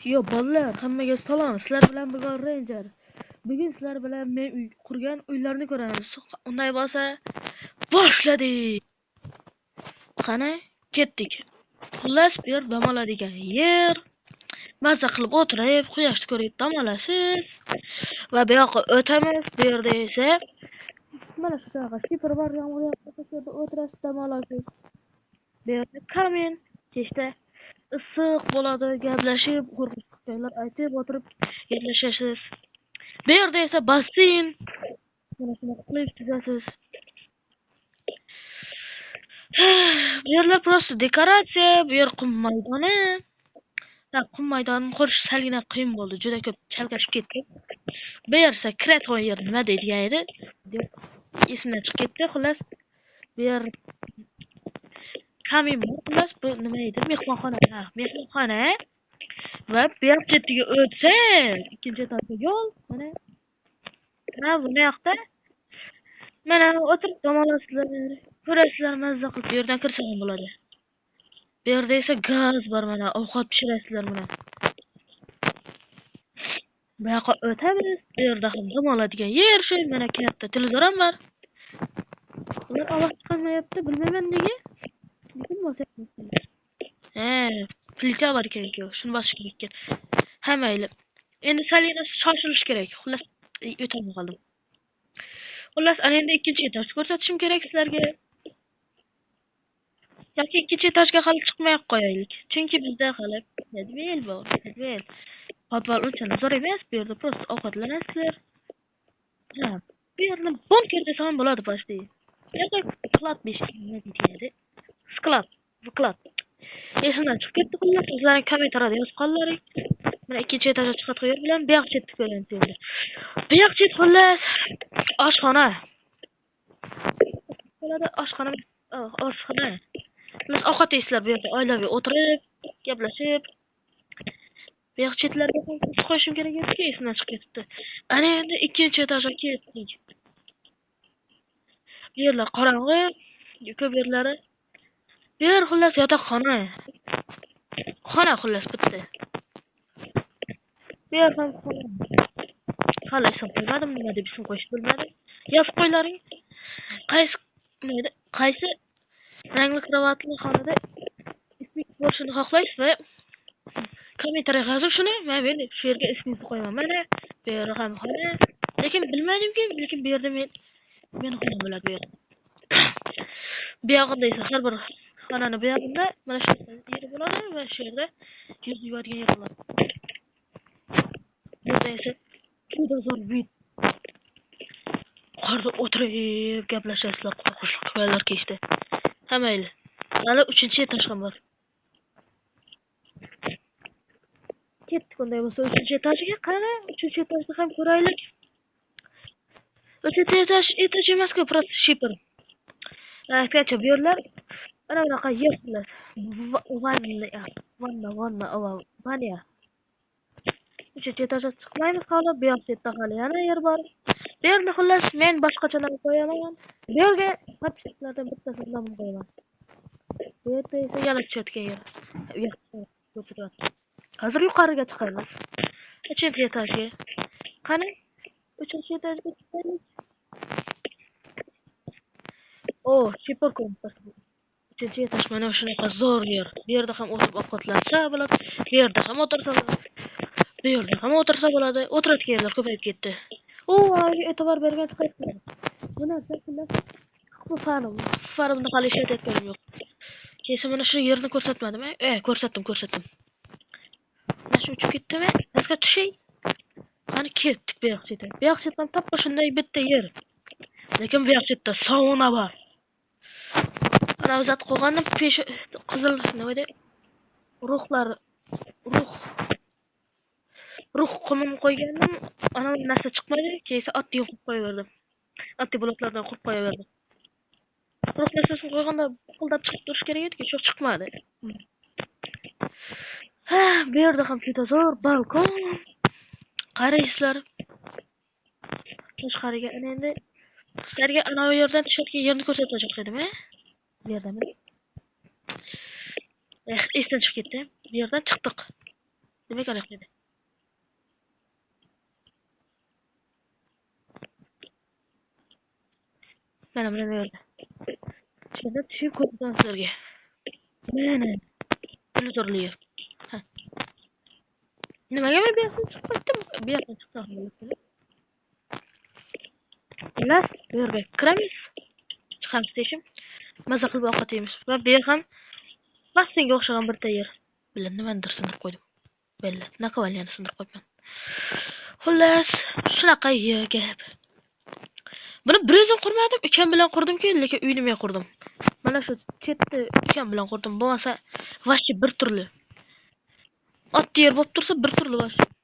Yo bolalar, hammaga salom. Sizlar bilan bugun Ranger. Bugun sizlar bilan men qurgan uylarni ko'ramiz. Unday bo'lsa, boshladik. Qani, ketdik. Xullas, bu yer dam oladigan yer. Mazza qilib o'tirib, quyoshni ko'rib dam olasiz. Va bu yoqqa o'tamiz. Bu yerda esa mana shu yoqqa shifr bor, yomg'ir yoqsa shu yerda o'tirasiz, dam olasiz. Bu yerda kamin, kechda issiq bo'ladi, gaplashib, qo'rqinchlar aytib o'tirib gaplashasiz. Bu yerda esa basseyn, mana shunaqa qilib tuzasiz. Bu yerlar просто dekoratsiya, bu yer qum maydoni. Qum maydonini qurish salgina qiyin bo'ldi, juda ko'p chalkashib ketdi. Bu yer esa kiradigan yer nima deydigan edi? Esimdan chiqib ketdi. Xullas, bu yer kamin bor. Xullas, bu nima edi? Mehmonxona. Ha, mehmonxona. Va bu yer chetiga o'tsa, ikkinchi etapga yo'l. Mana bu yoqda mana o'tirib dam olasizlar, ko'rasizlar, mazza qilib bu yerdan kirsa ham bo'ladi. Bu yerda esa gaz bor, mana ovqat pishirasizlar mana. Bu yoqqa o'tamiz. Bu yerda ham dam oladigan yer shu, mana katta televizor ham bor. Ular ovoz chiqarmayapti, bilmayman nega. Lekin bosyapti. Plita bor ekan-ku, shuni bosish kerak ekan. Ha, mayli. Endi salina shoshilish kerak. Xullas, o'tolmay qoldim. Xullas, ana endi ikkinchi etajni ko'rsatishim kerak sizlarga. Yoki ikkinchi etajga hali chiqmay qo'yaylik. Chunki bizda hali jadval bor, jadval. Podval uncha zo'r emas, bu yerda prosta ovqatlanasizlar. Ha, bu yerda bunker desam ham bo'ladi почти. Bu yerda sklad nima deyiladi? Sklad. Esimdan chiqib ketdi, xullas, sizlarning kommentariyada yozib qoldiring. Mana ikkinchi etajga chiqadigan yer bilan bu yoq chetni ko'ryapsiz endi. Bu yoq chet xullas oshxona. Bo'ladi oshxona. Biz ovqat yeysizlar bu yerda oilaviy o'tirib, gaplashib. Bu yoq chetlarga ham qo'yishim kerak edi, esimdan chiqib ketibdi. Ana endi ikkinchi etajga ketdik. Bu yerlar qorong'i, ko'p yerlari. Bu yer xullas yotoqxona. Xona xullas bitta. Bu yer ham xona. Hali ism qo'ymadim, nima deb ism qo'yishni bilmadim. Yozib qo'ylaring. Qaysi rangli kravatli xonada ismi bo'lishini xohlaysiz va kommentariyaga yozib shuni, men shu yerga ismingizni qo'yaman. Mana bu yer ham xona. Lekin bilmadimki, lekin bu yerda men xona bo'ladi bu yerda. Bu yoqda esa har bir xonani bu yoqda mana shu yer bo'ladi va shu yerda yuz yuvadigan yer bo'ladi. Bu yerda esa juda zo'r vid. Qorda o'tirib gaplashasizlar, qo'rqinchli kunlar kechdi. Ha, mayli. Hali 3-chi etaj ham bor. Ketdik unday bo'lsa 3-chi etajga. Qani 3-chi etajni ham ko'raylik. 3-chi etaj emas-ku, просто shifr. Aytgancha bu yerlar mana bunaqa yer xullas. Vanya. 3-chi etajga chiqmaymiz hali, bu yoqda hali yana yer bor. Bu yerni xullas men boshqachalar qo'yaman. Bu yerga podpislardan bittasini nomini qo'yaman. Bu yerda esa yana tushadigan yer. Hozir yuqoriga chiqamiz. 3-chi etajga. Qani 3-chi etajga chiqaylik. Shifr ko'ramiz. 3-chi etaj mana shunaqa zo'r yer. Bu yerda ham o'tirib ovqatlansa bo'ladi. Bu yerda ham o'tirsa bo'ladi. Bu yerda ham o'tirsa bo'ladi. O'tiradigan yerlar ko'payib ketdi. E'tibor bergan chiqayapti. Bu narsa xullas farimni hali ishlatayotganim yo'q. Keyin mana shu yerni ko'rsatmadim. Ko'rsatdim. Mana shu uchib ketdimi? Pastga tushay. Qani ketdik bu yoq chetdan. Bu yoq chetdan toppa shunday bitta yer. Lekin bu yoq chetda sauna bor. Ana uzatib qo'ygandim, qizil nima deydi? Ruh qumim qo'ygandim. Ana narsa chiqmadi. Keyin oddiy qilib qo'yaverdim. Oddiy bloklardan qurib qo'yaverdim. Ruh narsasini qo'yganda qo'ldab chiqib turish kerak edi, shu chiqmadi. Bu yerda ham juda zo'r balkon. Qaraysizlar. Tashqariga ana endi sizlarga ana bu yerdan tushadigan yerni ko'rsatmoqchi edim, Bu yerdami? Esdan chiqib ketdi. Bu yerdan chiqdik. Nima kerak edi? Mana bu yerda. Shunda tushib ko'rdim sizlarga. Mana buni turli. Ha. Nimaga men bu yoqdan chiqib ketdim? Bu yoqdan chiqdim. Xullas, bu yerga kiramiz. Chiqamiz deyishim. Maza qilib ovqat yeymiz. Va bu yer ham massenga o'xshagan bir yer. Bilan nimanidir sindirib qo'ydim. Belli. Nakovaliyani sindirib qo'yibman. Xullas, shunaqa gap. Buni bir o'zim qurmadim, ukam bilan qurdimki, lekin uyni men qurdim. Mana shu chetni ukam bilan qurdim. Bo'lmasa, vashchi bir turli. Oddiy yer bo'lib tursa, bir turli vash.